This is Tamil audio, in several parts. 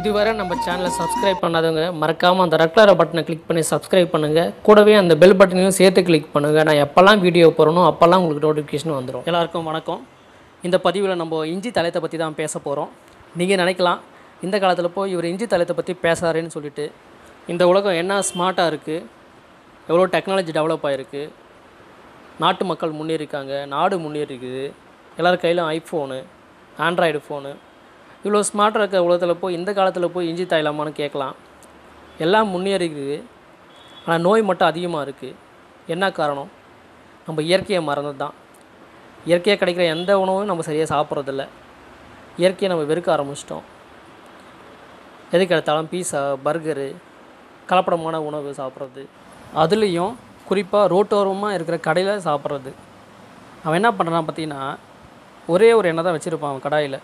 இதுவரை நம்ம சேனலை சப்ஸ்கிரைப் பண்ணாதவங்க மறக்காமல் அந்த ரெட் கலர் பட்டனை கிளிக் பண்ணி சப்ஸ்கிரைப் பண்ணுங்கள். கூடவே அந்த பெல் பட்டனையும் சேர்த்து கிளிக் பண்ணுங்கள். நான் எப்போல்லாம் வீடியோ போகிறனோ அப்போல்லாம் உங்களுக்கு நோட்டிஃபிகேஷன் வந்துடும். எல்லாருக்கும் வணக்கம். இந்த பதிவில் நம்ம இஞ்சி தழையத்தை பற்றி தான் பேச போகிறோம். நீங்கள் நினைக்கலாம், இந்த காலத்தில் போய் இவர் இஞ்சி தழையத்தை பற்றி பேசுகிறாருன்னு சொல்லிட்டு. இந்த உலகம் என்ன ஸ்மார்ட்டாக இருக்குது, எவ்வளோ டெக்னாலஜி டெவலப் ஆகிருக்கு, நாட்டு மக்கள் முன்னேறிக்காங்க, நாடு முன்னேறிக்குது, எல்லோரும் கையிலும் ஐஃபோனு, ஆண்ட்ராய்டு ஃபோனு, இவ்வளோ ஸ்மார்ட்டாக இருக்க உலகத்தில் போய் இந்த காலத்தில் போய் இஞ்சி தழையலாமான்னு கேட்கலாம். எல்லாம் முன்னேறிக்குது, ஆனால் நோய் மட்டும் அதிகமாக இருக்குது. என்ன காரணம்? நம்ம இயற்கையை மறந்தது தான். இயற்கையாக கிடைக்கிற எந்த உணவும் நம்ம சரியாக சாப்பிட்றதில்ல. இயற்கையை நம்ம வெறுக்க ஆரம்பிச்சிட்டோம். எதுக்கு எடுத்தாலும் பீஸா, பர்கரு, கலப்படமான உணவு சாப்பிட்றது, அதுலேயும் குறிப்பாக ரோட்டோரமாக இருக்கிற கடையில் சாப்பிட்றது. அவன் என்ன பண்ணுறான் பார்த்தீங்கன்னா, ஒரே ஒரு எண்ணெய் தான் வச்சுருப்பான் அவன் கடாயில்.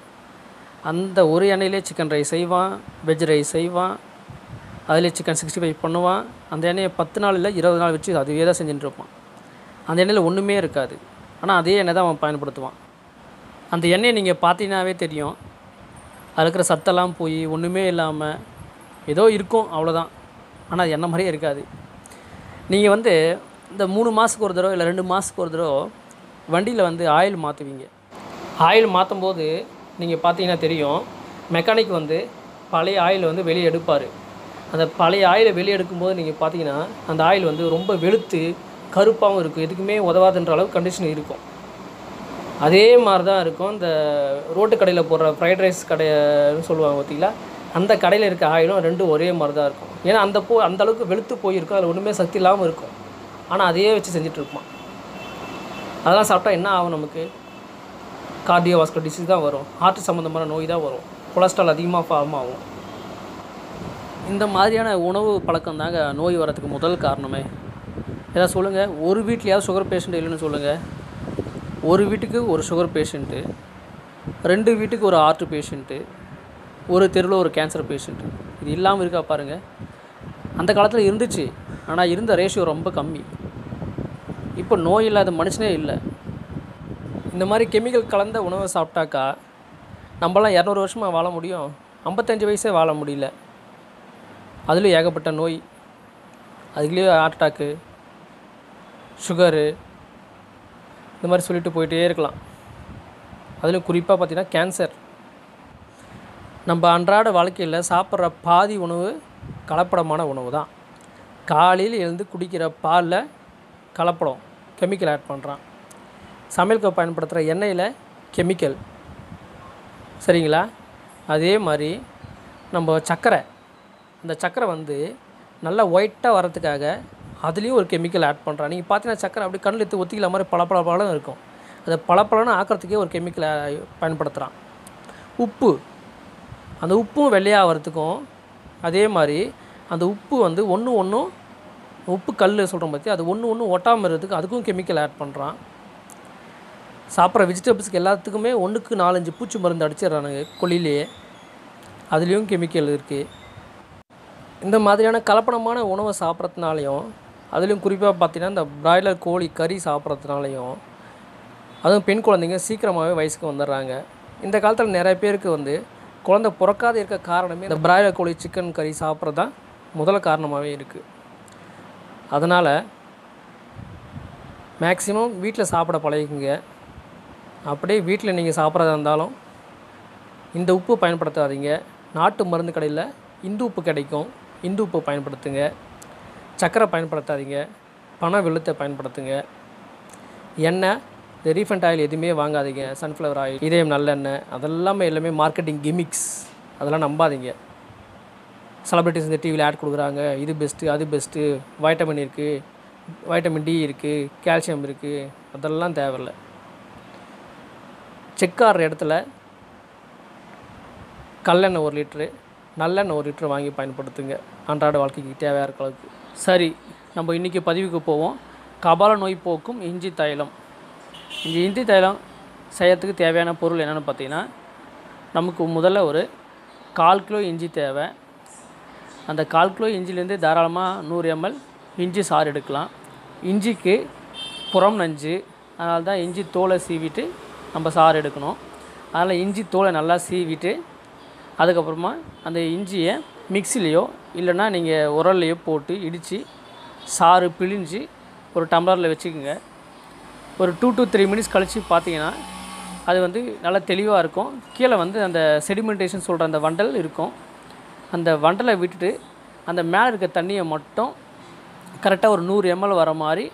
அந்த ஒரு எண்ணெயிலே சிக்கன் ரைஸ் செய்வான், வெஜ் ரைஸ் செய்வான், அதிலே சிக்கன் 65 பண்ணுவான். அந்த எண்ணெயை 10 நாள் இல்லை 20 நாள் வச்சு அதுவே தான் செஞ்சுட்டு இருப்பான். அந்த எண்ணெயில் ஒன்றுமே இருக்காது, ஆனால் அதே எண்ணெய் தான் அவன் பயன்படுத்துவான். அந்த எண்ணெயை நீங்கள் பார்த்தீங்கன்னாவே தெரியும், அதில் இருக்கிற சத்தெல்லாம் போய் ஒன்றுமே இல்லாமல் ஏதோ இருக்கும், அவ்வளோதான். ஆனால் அது எண்ணெய் மாதிரியே இருக்காது. நீங்கள் இந்த 3 மாதத்துக்கு ஒரு தடவை இல்லை 2 மாதத்துக்கு ஒரு தடவை வண்டியில் ஆயில் மாற்றுவீங்க. ஆயில் மாற்றும் போது நீங்கள் பார்த்தீங்கன்னா தெரியும், மெக்கானிக் பழைய ஆயில் வெளியே எடுப்பார். அந்த பழைய ஆயிலை வெளியே எடுக்கும்போது நீங்கள் பார்த்தீங்கன்னா அந்த ஆயில் ரொம்ப வெளுத்து கருப்பாகவும் இருக்கும், எதுக்குமே உதவாதுன்ற அளவுக்கு கண்டிஷன் இருக்கும். அதே மாதிரி தான் இருக்கும் இந்த ரோட்டு கடையில் போடுற ஃப்ரைட் ரைஸ் கடைன்னு சொல்லுவாங்க பார்த்தீங்களா, அந்த கடையில் இருக்க ஆயிலும் ரெண்டும் ஒரே மாதிரி தான் இருக்கும். ஏன்னா அந்த அளவுக்கு வெளுத்து போயிருக்கும், அதில் ஒன்றுமே சக்தி இல்லாமல் இருக்கும். ஆனால் அதையே வச்சு செஞ்சிட்ருப்பான். அதெல்லாம் சாப்பிட்டா என்ன ஆகும்? நமக்கு கார்டியோவாஸ்குலர் டிசீஸ் தான் வரும், ஹார்ட் சம்மந்தமான நோய் தான் வரும், கொலஸ்ட்ரால் அதிகமாக ஃபார்ம் ஆகும். இந்த மாதிரியான உணவு பழக்கம் தாங்க நோய் வரதுக்கு முதல் காரணமே. ஏதாவது சொல்லுங்கள், ஒரு வீட்லையாவது சுகர் பேஷண்ட் இல்லைன்னு சொல்லுங்கள். ஒரு வீட்டுக்கு ஒரு சுகர் பேஷண்ட்டு, 2 வீட்டுக்கு ஒரு ஹார்ட் பேஷண்ட்டு, ஒரு தெருவில் ஒரு கேன்சர் பேஷண்ட்டு. இது இல்லாமல் இருக்கா பாருங்கள். அந்த காலத்தில் இருந்துச்சு, ஆனால் இருந்த ரேஷியோ ரொம்ப கம்மி. இப்போ நோய் இல்லாத மனுஷனே இல்லை. இந்த மாதிரி கெமிக்கல் கலந்த உணவை சாப்பிட்டாக்கா நம்மளாம் 200 வருஷமாக வாழ முடியும், 55 வயசே வாழ முடியல. அதுலேயும் ஏகப்பட்ட நோய், அதுலேயே ஹார்ட் அட்டாக்கு, சுகரு, இந்த மாதிரி சொல்லிட்டு போயிட்டே இருக்கலாம். அதுலேயும் குறிப்பாக பார்த்திங்கன்னா கேன்சர். நம்ம அன்றாட வாழ்க்கையில் சாப்பிட்ற பாதி உணவு கலப்படமான உணவு தான். காலையில் எழுந்து குடிக்கிற பாலில் கலப்படம், கெமிக்கல் ஆட் பண்ணுறான். சமையலுக்கு பயன்படுத்துகிற எண்ணெயில் கெமிக்கல், சரிங்களா? அதே மாதிரி நம்ம சர்க்கரை, அந்த சர்க்கரை நல்லா ஒயிட்டாக வரதுக்காக அதுலேயும் ஒரு கெமிக்கல் ஆட் பண்ணுறான். நீங்கள் பார்த்தீங்கன்னா சர்க்கரை அப்படி கண்ணில் எடுத்து ஒத்திக்கிற மாதிரி பளபளன்னு இருக்கும். அதை பளபளன்னு ஆக்கிறதுக்கே ஒரு கெமிக்கலை பயன்படுத்துகிறான். உப்பு, அந்த உப்பும் வெள்ளையாக வரத்துக்கும் அதே மாதிரி அந்த உப்பு ஒன்று உப்பு கல் சொல்கிறோம் பற்றி, அது ஒன்று ஒட்டாமல் இருக்கிறதுக்கு அதுக்கும் கெமிக்கல் ஆட் பண்ணுறான். சாப்பிட்ற வெஜிடபிள்ஸ்க்கு எல்லாத்துக்குமே 1க்கு 4-5 பூச்சி மருந்து அடிச்சிடறானுங்க கொல்லிலேயே, அதுலேயும் கெமிக்கல் இருக்குது. இந்த மாதிரியான கலப்படமான உணவை சாப்பிட்றதுனாலையும், அதுலேயும் குறிப்பாக பார்த்திங்கன்னா இந்த பிராய்லர் கோழி கறி சாப்பிட்றதுனாலையும், அதுவும் பெண் குழந்தைங்க சீக்கிரமாகவே வயசுக்கு வந்துடுறாங்க. இந்த காலத்தில் நிறைய பேருக்கு குழந்தை பிறக்காத இருக்க காரணமே இந்த பிராய்லர் கோழி சிக்கன் கறி சாப்பிட்றது தான் முதல் காரணமாகவே இருக்குது. அதனால் மேக்ஸிமம் வீட்டில் சாப்பிட பழகிக்குங்க. அப்படியே வீட்டில் நீங்கள் சாப்பிட்றதா இருந்தாலும் இந்த உப்பு பயன்படுத்தாதீங்க. நாட்டு மருந்து கடையில் இந்து உப்பு கிடைக்கும், இந்து உப்பு பயன்படுத்துங்க. சர்க்கரை பயன்படுத்தாதீங்க, பனை வெள்ளத்தை பயன்படுத்துங்க. எண்ணெய், இந்த ரீஃபண்ட் ஆயில் எதுவுமே வாங்காதீங்க. சன்ஃப்ளவர் ஆயில், இதயம் நல்லெண்ணெய், அதெல்லாமே எல்லாமே மார்க்கெட்டிங் கிமிக்ஸ், அதெல்லாம் நம்பாதீங்க. செலிபிரிட்டிஸ் இந்த டிவியில் ஆட் கொடுக்குறாங்க, இது பெஸ்ட்டு அது பெஸ்ட்டு, வைட்டமின் இருக்குது, வைட்டமின் டி இருக்குது, கால்சியம் இருக்குது, அதெல்லாம் தேவையில்லை. செக் ஆகிற இடத்துல கல்லெண்ணெய் 1 லிட்ரு, நல்லெண்ணெய் 1 லிட்ரு வாங்கி பயன்படுத்துங்க அன்றாட வாழ்க்கைக்கு தேவையாக இருக்க அளவுக்கு. சரி, நம்ம இன்றைக்கி பதிவுக்கு போவோம். கபால நோய் போக்கும் இஞ்சி தைலம். இந்த இஞ்சி தைலம் செய்யறதுக்கு தேவையான பொருள் என்னென்னு பார்த்தீங்கன்னா, நமக்கு முதல்ல ஒரு 1/4 கிலோ இஞ்சி தேவை. அந்த 1/4 கிலோ இஞ்சிலேருந்து தாராளமாக 100 ml இஞ்சி சாறு எடுக்கலாம். இஞ்சிக்கு புறம் நஞ்சு, அதனால தான் இஞ்சி தோலை சீவிட்டு நம்ம சாறு எடுக்கணும். அதனால் இஞ்சி தோலை நல்லா சீவிட்டு அதுக்கப்புறமா அந்த இஞ்சியை மிக்சிலேயோ இல்லைன்னா நீங்கள் உரல்லையோ போட்டு இடித்து சாறு பிழிஞ்சு ஒரு டம்ளரில் வச்சுக்கோங்க. ஒரு 2 to 3 மினிட்ஸ் கழித்து பார்த்தீங்கன்னா அது வந்து நல்லா தெளிவாக இருக்கும். கீழே வந்து அந்த செடிமெண்டேஷன் சொல்கிற அந்த வண்டல் இருக்கும். அந்த வண்டலை விட்டுட்டு அந்த மேலே இருக்க தண்ணியை மட்டும் கரெக்டாக ஒரு 100 ml வர மாதிரி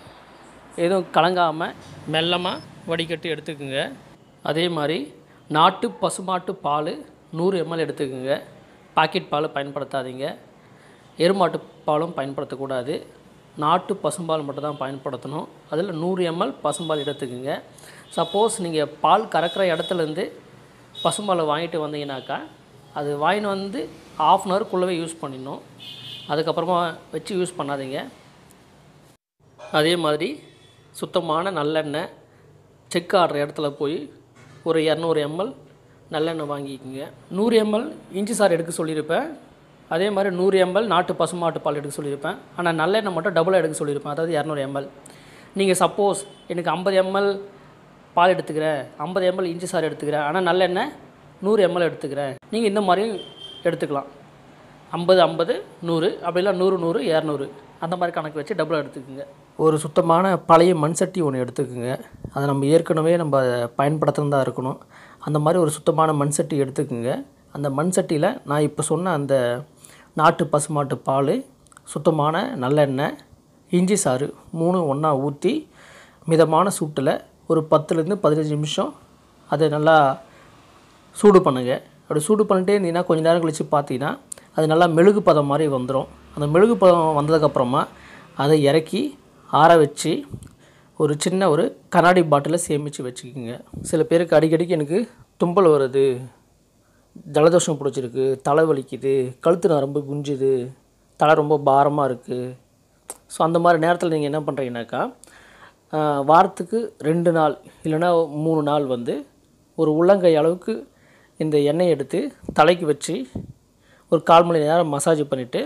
எதுவும் கலங்காமல் மெல்லமாக வடிகட்டி எடுத்துக்குங்க. அதே மாதிரி நாட்டு பசுமாட்டு பால் 100 ml எடுத்துக்குங்க. பாக்கெட் பால் பயன்படுத்தாதீங்க. எருமாட்டு பாலும் பயன்படுத்தக்கூடாது. நாட்டு பசும்பால் மட்டும் தான் பயன்படுத்தணும். அதில் 100 ml பசும்பால் எடுத்துக்குங்க. சப்போஸ் நீங்கள் பால் கறக்கிற இடத்துலேருந்து பசும்பாலை வாங்கிட்டு வந்தீங்கன்னாக்கா அது வாங்கிட்டு வந்து 1/2 an hourக்குள்ளவே யூஸ் பண்ணிடணும். அதுக்கப்புறமா வச்சு யூஸ் பண்ணாதீங்க. அதே மாதிரி சுத்தமான நல்லெண்ணெய் செக் ஆடுற இடத்துல போய் ஒரு 200 ml நல்லெண்ணெய் வாங்கிக்கோங்க. 100 ml இஞ்சி சாறு எடுக்க சொல்லியிருப்பேன். அதே மாதிரி 100 ml நாட்டு பசுமாட்டு பால் எடுக்க சொல்லியிருப்பேன். ஆனால் நல்லெண்ணெய் மட்டும் டபுளாக எடுக்க சொல்லியிருப்பேன். அதாவது 200 ml. நீங்கள் சப்போஸ் எனக்கு 50 ml பால் எடுத்துக்கிறேன், 50 ml இஞ்சி சாறு எடுத்துக்கிறேன், ஆனால் நல்லெண்ணெய் 100 ml எடுத்துக்கிறேன், நீங்கள் இந்த மாதிரியும் எடுத்துக்கலாம். 50 50 100 அப்படிலாம் 100 100 200 அந்த மாதிரி கணக்கு வச்சு டபுளாக எடுத்துக்கோங்க. ஒரு சுத்தமான பழைய மண் சட்டி ஒன்று எடுத்துக்கோங்க. அதை நம்ம ஏற்கனவே நம்ம பயன்படுத்தினு தான் இருக்கணும். அந்த மாதிரி ஒரு சுத்தமான மண் சட்டி எடுத்துக்கோங்க. அந்த மண் சட்டியில் நான் இப்போ சொன்ன அந்த நாட்டு பசுமாட்டு பால், சுத்தமான நல்லெண்ணெய், இஞ்சி சாறு 3 ஒன்றா ஊற்றி மிதமான சூட்டில் ஒரு 10லேருந்து 15 நிமிஷம் அதை நல்லா சூடு பண்ணுங்கள். அப்படி சூடு பண்ணிட்டே இருந்தீங்கன்னா கொஞ்சம் நேரம் கழித்து பார்த்தீங்கன்னா அது நல்லா மெழுகு பதம் மாதிரி வந்துடும். அந்த மெழுகு பதம் வந்ததுக்கப்புறமா அதை இறக்கி ஆற வச்சு ஒரு சின்ன ஒரு கண்ணாடி பாட்டிலில் சேமித்து வச்சுக்கோங்க. சில பேருக்கு அடிக்கடிக்கு எனக்கு தும்பல் வருது, ஜலதோஷம் பிடிச்சிருக்கு, தலை வலிக்குது, கழுத்து நரம்பு குஞ்சுது, தலை ரொம்ப பாரமாக இருக்குது. ஸோ அந்த மாதிரி நேரத்தில் நீங்கள் என்ன பண்ணுறீங்கனாக்கா வாரத்துக்கு 2 நாள் இல்லைன்னா 3 நாள் வந்து ஒரு உள்ளங்கை அளவுக்கு இந்த எண்ணெய் எடுத்து தலைக்கு வச்சு ஒரு 1/4 மணி நேரம் மசாஜ் பண்ணிவிட்டு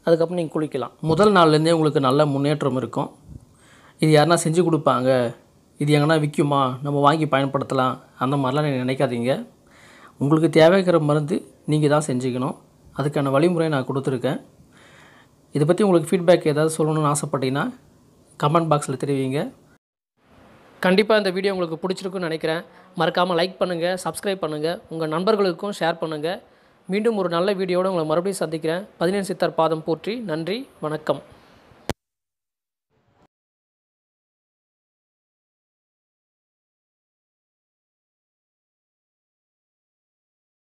அதுக்கப்புறம் நீங்கள் குளிக்கலாம். முதல் நாள்லேருந்தே உங்களுக்கு நல்ல முன்னேற்றம் இருக்கும். இது யாருன்னா செஞ்சு கொடுப்பாங்க, இது எங்கன்னா விற்குமா, நம்ம வாங்கி பயன்படுத்தலாம், அந்த மாதிரிலாம் நீங்கள் நினைக்காதீங்க. உங்களுக்கு தேவைக்கிற மருந்து நீங்கள் தான் செஞ்சுக்கணும். அதுக்கான வழிமுறையை நான் கொடுத்துருக்கேன். இதை பற்றி உங்களுக்கு ஃபீட்பேக் ஏதாவது சொல்லணும்னு ஆசைப்பட்டீங்கன்னா கமெண்ட் பாக்ஸில் தெரிவிங்க. கண்டிப்பாக இந்த வீடியோ உங்களுக்கு பிடிச்சிருக்குன்னு நினைக்கிறேன். மறக்காமல் லைக் பண்ணுங்கள், சப்ஸ்கிரைப் பண்ணுங்கள், உங்கள் நண்பர்களுக்கும் ஷேர் பண்ணுங்கள். மீண்டும் ஒரு நல்ல வீடியோடு உங்களை மறுபடியும் சந்திக்கிறேன். 11 சித்தர் பாதம் போற்றி. நன்றி, வணக்கம்.